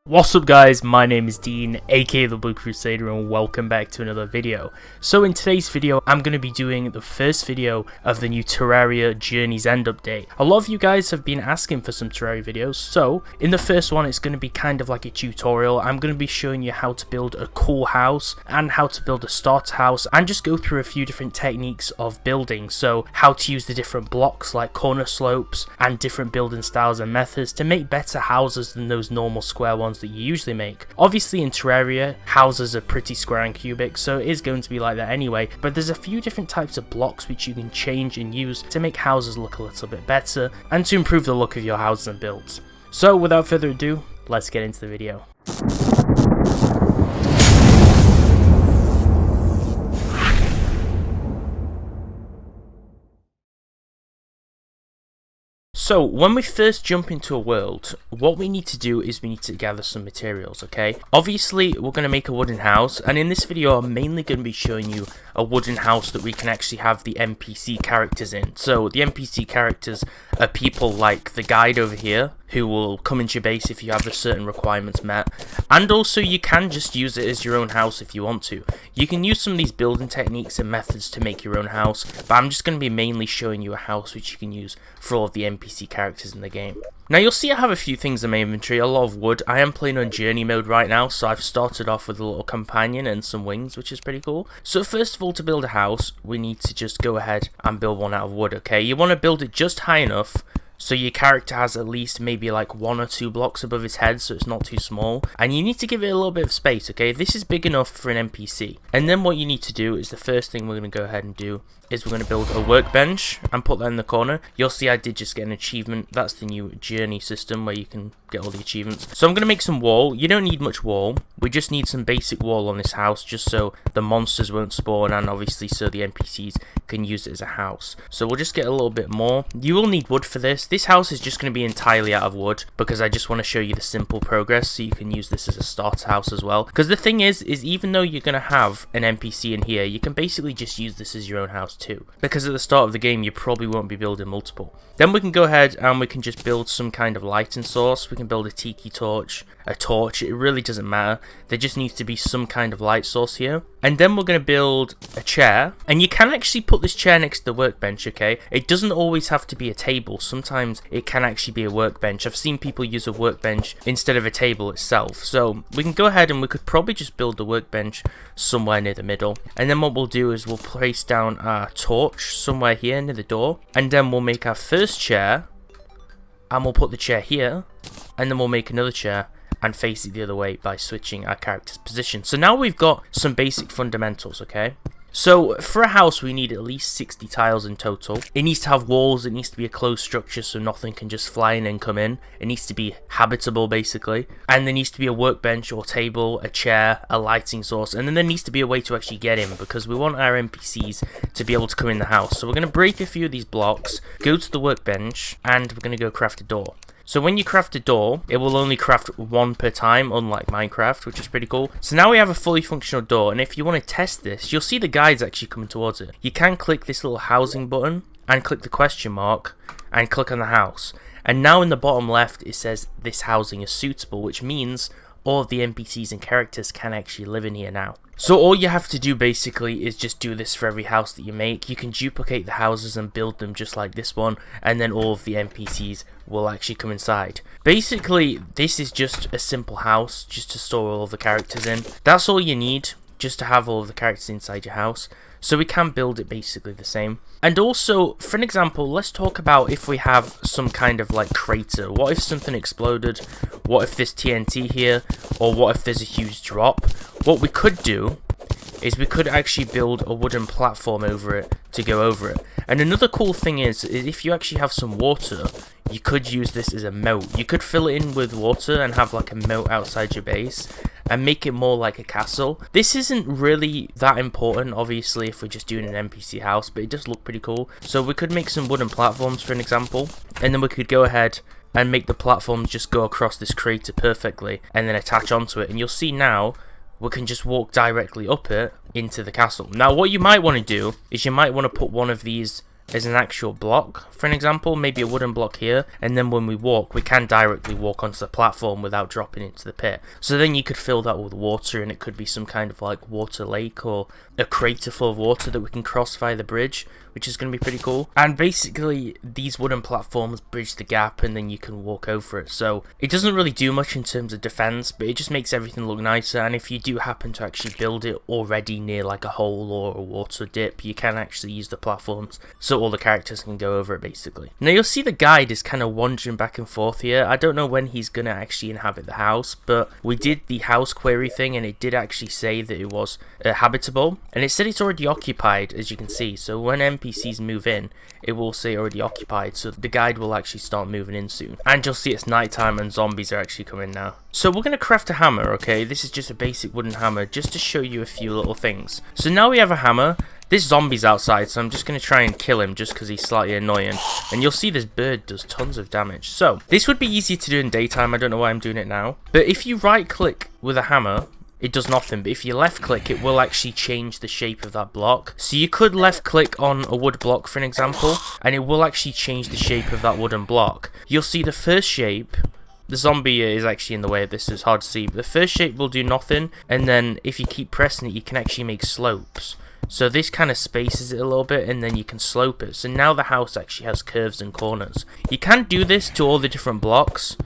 What's up guys, my name is Dean, aka the Blue Crusader, and welcome back to another video. So in today's video, I'm going to be doing the first video of the new Terraria Journey's End update. A lot of you guys have been asking for some Terraria videos, so in the first one it's going to be kind of like a tutorial. I'm going to be showing you how to build a cool house and how to build a starter house and just go through a few different techniques of building. So how to use the different blocks like corner slopes and different building styles and methods to make better houses than those normal square ones that you usually make. Obviously in Terraria, houses are pretty square and cubic, so it is going to be like that anyway, but there's a few different types of blocks which you can change and use to make houses look a little bit better and to improve the look of your houses and builds. So without further ado, let's get into the video. So when we first jump into a world, what we need to do is we need to gather some materials, okay? Obviously, we're going to make a wooden house, and in this video, I'm mainly going to be showing you a wooden house that we can actually have the NPC characters in. So the NPC characters are people like the guide over here, who will come into your base if you have the certain requirements met, and also you can just use it as your own house if you want to. You can use some of these building techniques and methods to make your own house, but I'm just going to be mainly showing you a house which you can use for all of the NPC characters in the game. Now you'll see I have a few things in my inventory, a lot of wood. I am playing on journey mode right now, so I've started off with a little companion and some wings, which is pretty cool. So first of all, to build a house, we need to just go ahead and build one out of wood, okay? You want to build it just high enough so your character has at least maybe like 1 or 2 blocks above his head, so it's not too small. And you need to give it a little bit of space, okay? This is big enough for an NPC. And then what you need to do is the first thing we're going to go ahead and do is we're going to build a workbench and put that in the corner. You'll see I did just get an achievement. That's the new journey system where you can get all the achievements. So I'm going to make some wall. You don't need much wall. We just need some basic wall on this house just so the monsters won't spawn and obviously so the NPCs can use it as a house. So we'll just get a little bit more. You will need wood for this. This house is just going to be entirely out of wood because I just want to show you the simple progress so you can use this as a starter house as well. Because the thing is even though you're going to have an NPC in here, you can basically just use this as your own house too, because at the start of the game you probably won't be building multiple. Then we can go ahead and we can just build some kind of lighting source. We can build a tiki torch, a torch, it really doesn't matter. There just needs to be some kind of light source here. And then we're going to build a chair, and you can actually put this chair next to the workbench, okay? It doesn't always have to be a table. Sometimes it can actually be a workbench. I've seen people use a workbench instead of a table itself. So we can go ahead and we could probably just build the workbench somewhere near the middle. And then what we'll do is we'll place down our torch somewhere here near the door. And then we'll make our first chair, and we'll put the chair here, and then we'll make another chair and face it the other way by switching our character's position. So now we've got some basic fundamentals, okay? So for a house we need at least 60 tiles in total. It needs to have walls, it needs to be a closed structure so nothing can just fly in and come in. It needs to be habitable basically. And there needs to be a workbench or table, a chair, a lighting source, and then there needs to be a way to actually get in because we want our NPCs to be able to come in the house. So we're going to break a few of these blocks, go to the workbench, and we're going to go craft a door. So when you craft a door, it will only craft 1 per time, unlike Minecraft, which is pretty cool. So now we have a fully functional door, and if you want to test this, you'll see the guides actually coming towards it. You can click this little housing button, and click the question mark, and click on the house. And now in the bottom left, it says this housing is suitable, which means all of the NPCs and characters can actually live in here now. So all you have to do basically is just do this for every house that you make. You can duplicate the houses and build them just like this one, and then all of the NPCs will actually come inside. Basically, this is just a simple house just to store all of the characters in. That's all you need, just to have all of the characters inside your house. So we can build it basically the same. And also, for an example, let's talk about if we have some kind of like crater. What if something exploded? What if there's TNT here? Or what if there's a huge drop? What we could do is we could actually build a wooden platform over it to go over it. And another cool thing is if you actually have some water, you could use this as a moat. You could fill it in with water and have like a moat outside your base and make it more like a castle. This isn't really that important, obviously, if we're just doing an NPC house, but it does look pretty cool. So we could make some wooden platforms, for an example, and then we could go ahead and make the platforms just go across this crater perfectly and then attach onto it. And you'll see now we can just walk directly up it into the castle. Now what you might want to do is you might want to put one of these as an actual block, for an example, maybe a wooden block here, and then when we walk, we can directly walk onto the platform without dropping into the pit. So then you could fill that with water, and it could be some kind of like water lake or a crater full of water that we can cross via the bridge, which is going to be pretty cool. And basically these wooden platforms bridge the gap and then you can walk over it. So it doesn't really do much in terms of defense, but it just makes everything look nicer. And if you do happen to actually build it already near like a hole or a water dip, you can actually use the platforms so all the characters can go over it basically. Now you'll see the guide is kind of wandering back and forth here. I don't know when he's going to actually inhabit the house, but we did the house query thing and it did actually say that it was habitable, and it said it's already occupied, as you can see. So when NPCs move in, it will say already occupied, so the guide will actually start moving in soon. And you'll see it's nighttime and zombies are actually coming now. So we're going to craft a hammer, okay? This is just a basic wooden hammer, just to show you a few little things. So now we have a hammer. This zombie's outside, so I'm just going to try and kill him just because he's slightly annoying. And you'll see this bird does tons of damage. So this would be easier to do in daytime. I don't know why I'm doing it now. But if you right click with a hammer, it does nothing, but if you left click, it will actually change the shape of that block. So you could left click on a wood block, for an example, and it will actually change the shape of that wooden block. You'll see the first shape. The zombie is actually in the way of this, so it's hard to see, but the first shape will do nothing, and then if you keep pressing it, you can actually make slopes. So this kind of spaces it a little bit, and then you can slope it. So now the house actually has curves and corners. You can do this to all the different blocks.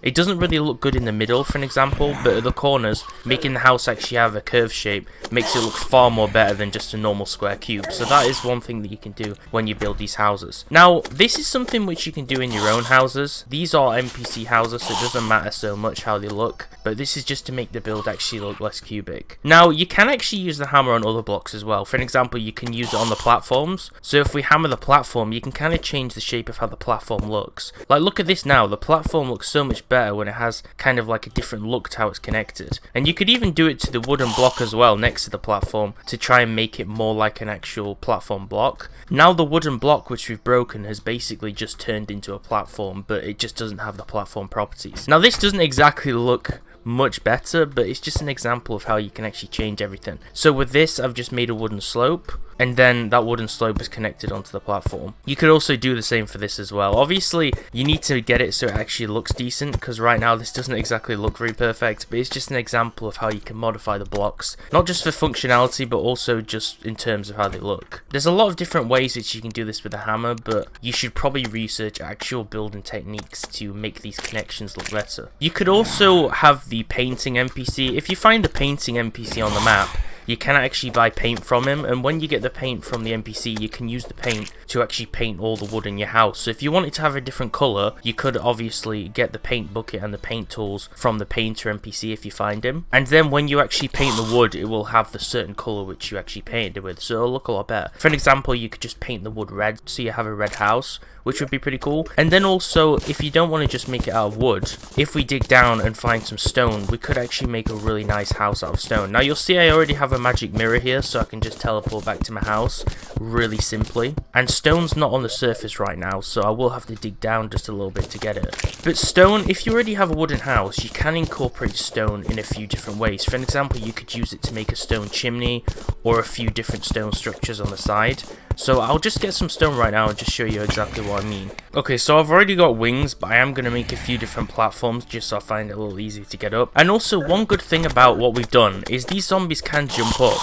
It doesn't really look good in the middle, for an example, but at the corners, making the house actually have a curved shape makes it look far more better than just a normal square cube. So that is one thing that you can do when you build these houses. Now, this is something which you can do in your own houses. These are NPC houses, so it doesn't matter so much how they look, but this is just to make the build actually look less cubic. Now, you can actually use the hammer on other blocks as well. For an example, you can use it on the platforms. So if we hammer the platform, you can kind of change the shape of how the platform looks. Like, look at this now. The platform looks so much better when it has kind of like a different look to how it's connected. And you could even do it to the wooden block as well next to the platform to try and make it more like an actual platform block. Now the wooden block which we've broken has basically just turned into a platform, but it just doesn't have the platform properties. Now this doesn't exactly look much better, but it's just an example of how you can actually change everything. So with this, I've just made a wooden slope, and then that wooden slope is connected onto the platform. You could also do the same for this as well. Obviously, you need to get it so it actually looks decent, because right now this doesn't exactly look very perfect, but it's just an example of how you can modify the blocks, not just for functionality, but also just in terms of how they look. There's a lot of different ways that you can do this with a hammer, but you should probably research actual building techniques to make these connections look better. You could also have the painting NPC. If you find the painting NPC on the map, you can actually buy paint from him, and when you get the paint from the NPC, you can use the paint to actually paint all the wood in your house. So if you wanted to have a different colour, you could obviously get the paint bucket and the paint tools from the painter NPC if you find him, and then when you actually paint the wood, it will have the certain colour which you actually painted it with, so it'll look a lot better. For an example, you could just paint the wood red, so you have a red house, which would be pretty cool. And then also, if you don't want to just make it out of wood, if we dig down and find some stone, we could actually make a really nice house out of stone. Now you'll see I already have a magic mirror here, so I can just teleport back to my house really simply. And stone's not on the surface right now, so I will have to dig down just a little bit to get it. But stone, if you already have a wooden house, you can incorporate stone in a few different ways. For an example, you could use it to make a stone chimney or a few different stone structures on the side. So I'll just get some stone right now and just show you exactly what I mean. Okay, so I've already got wings, but I am going to make a few different platforms just so I find it a little easier to get up. And also, one good thing about what we've done is these zombies can jump up,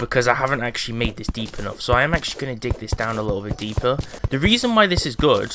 because I haven't actually made this deep enough. So I am actually going to dig this down a little bit deeper. The reason why this is good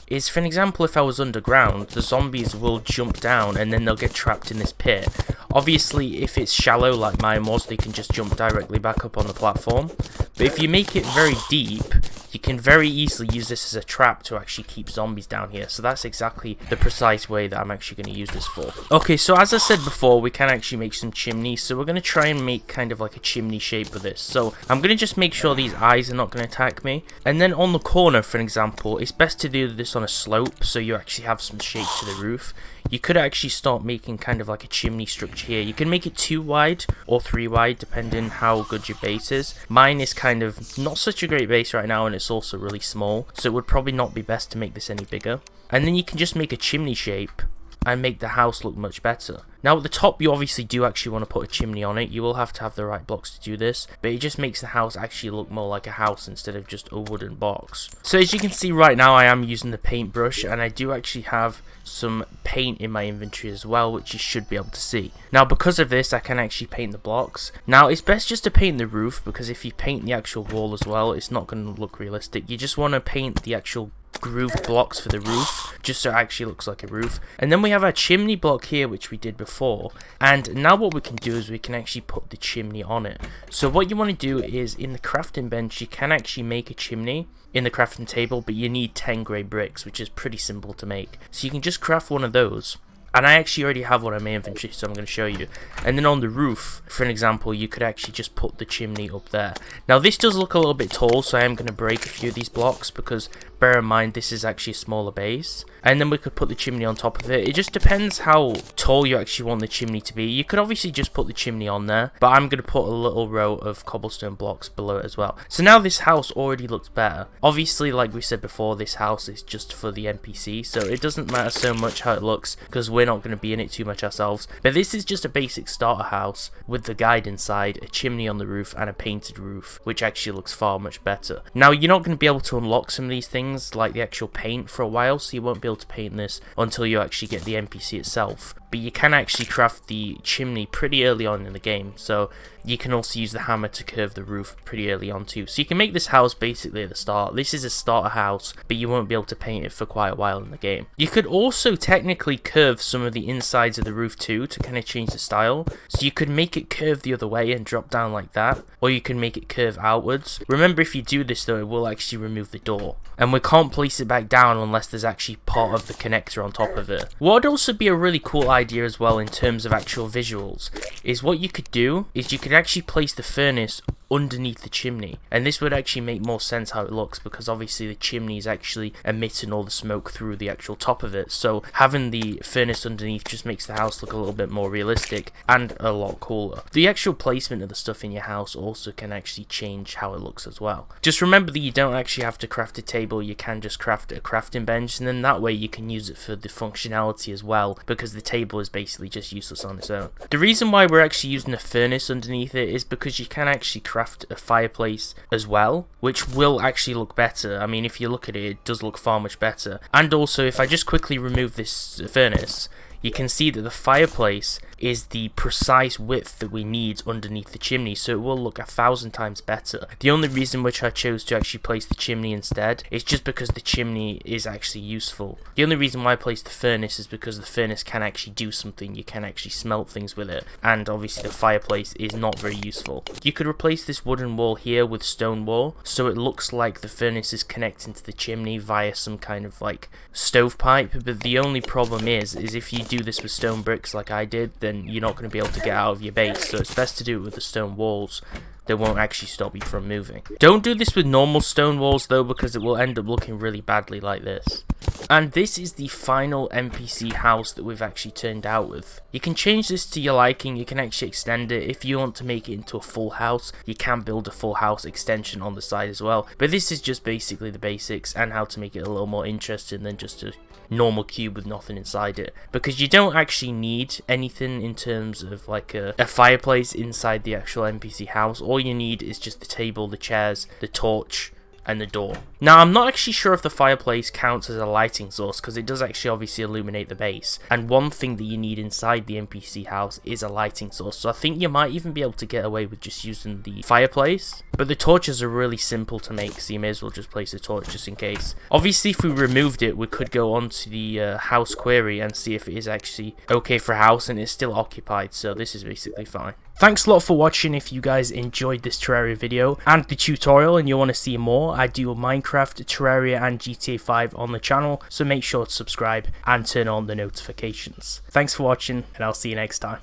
is, for an example, if I was underground, the zombies will jump down and then they'll get trapped in this pit. Obviously, if it's shallow like mine was, they can just jump directly back up on the platform. But if you make it very deep, you can very easily use this as a trap to actually keep zombies down here. So that's exactly the precise way that I'm actually going to use this for. Okay, so as I said before, we can actually make some chimneys. So we're going to try and make kind of like a chimney shape with this. So I'm going to just make sure these eyes are not going to attack me. And then on the corner, for example, it's best to do this on a slope so you actually have some shape to the roof. You could actually start making kind of like a chimney structure here. You can make it 2 wide or 3 wide depending how good your base is. Mine is kind of not such a great base right now, and it's also really small, so it would probably not be best to make this any bigger. And then you can just make a chimney shape and make the house look much better. Now at the top you obviously do actually want to put a chimney on it. You will have to have the right blocks to do this, but it just makes the house actually look more like a house instead of just a wooden box. So as you can see right now, I am using the paintbrush, and I do actually have some paint in my inventory as well, which you should be able to see. Now because of this, I can actually paint the blocks. Now it's best just to paint the roof, because if you paint the actual wall as well, it's not going to look realistic. You just want to paint the actual grooved blocks for the roof, just so it actually looks like a roof. And then we have our chimney block here, which we did before, and now what we can do is we can actually put the chimney on it. So what you want to do is, in the crafting bench, you can actually make a chimney in the crafting table, but you need 10 grey bricks, which is pretty simple to make. So you can just craft one of those, and I actually already have one in my inventory, so I'm going to show you. And then on the roof, for an example, you could actually just put the chimney up there. Now this does look a little bit tall, so I am going to break a few of these blocks, because bear in mind this is actually a smaller base. And then we could put the chimney on top of it. It just depends how tall you actually want the chimney to be. You could obviously just put the chimney on there, but I'm going to put a little row of cobblestone blocks below it as well. So now this house already looks better. Obviously, like we said before, this house is just for the NPC, so it doesn't matter so much how it looks, because we're not going to be in it too much ourselves. But this is just a basic starter house with the guide inside, a chimney on the roof, and a painted roof, which actually looks far much better. Now you're not going to be able to unlock some of these things, like the actual paint, for a while, so you won't be able to paint this until you actually get the NPC itself. But you can actually craft the chimney pretty early on in the game, so you can also use the hammer to curve the roof pretty early on too. So you can make this house basically at the start. This is a starter house, but you won't be able to paint it for quite a while in the game. You could also technically curve some of the insides of the roof too, to kind of change the style. So you could make it curve the other way and drop down like that, or you can make it curve outwards. Remember, if you do this though, it will actually remove the door, and we can't place it back down unless there's actually part of the connector on top of it. What would also be a really cool idea as well in terms of actual visuals is, what you could do is you could actually place the furnace underneath the chimney, and this would actually make more sense how it looks, because obviously the chimney is actually emitting all the smoke through the actual top of it, so having the furnace underneath just makes the house look a little bit more realistic and a lot cooler. The actual placement of the stuff in your house also can actually change how it looks as well. Just remember that you don't actually have to craft a table, you can just craft a crafting bench, and then that way you can use it for the functionality as well, because the table is basically just useless on its own. The reason why we're actually using a furnace underneath it is because you can actually craft a fireplace as well, which will actually look better. I mean, if you look at it, it does look far much better. And also, if I just quickly remove this furnace, you can see that the fireplace is the precise width that we need underneath the chimney, so it will look 1,000 times better. The only reason which I chose to actually place the chimney instead is just because the chimney is actually useful. The only reason why I placed the furnace is because the furnace can actually do something. You can actually smelt things with it, and obviously the fireplace is not very useful. You could replace this wooden wall here with stone wall, so it looks like the furnace is connecting to the chimney via some kind of like stovepipe, but the only problem is if you do this with stone bricks like I did, then you're not going to be able to get out of your base, so it's best to do it with the stone walls. They won't actually stop you from moving. Don't do this with normal stone walls though, because it will end up looking really badly like this. And this is the final NPC house that we've actually turned out with. You can change this to your liking, you can actually extend it. If you want to make it into a full house, you can build a full house extension on the side as well. But this is just basically the basics and how to make it a little more interesting than just a normal cube with nothing inside it, because you don't actually need anything in terms of like a fireplace inside the actual NPC house. All you need is just the table, the chairs, the torch, and the door. Now, I'm not actually sure if the fireplace counts as a lighting source, because it does actually obviously illuminate the base, and one thing that you need inside the NPC house is a lighting source, so I think you might even be able to get away with just using the fireplace. But the torches are really simple to make, so you may as well just place a torch just in case. Obviously, if we removed it, we could go onto the house query and see if it is actually okay for a house, and it's still occupied, so this is basically fine. Thanks a lot for watching. If you guys enjoyed this Terraria video and the tutorial and you want to see more, I do Minecraft, Terraria and GTA 5 on the channel, so make sure to subscribe and turn on the notifications. Thanks for watching, and I'll see you next time.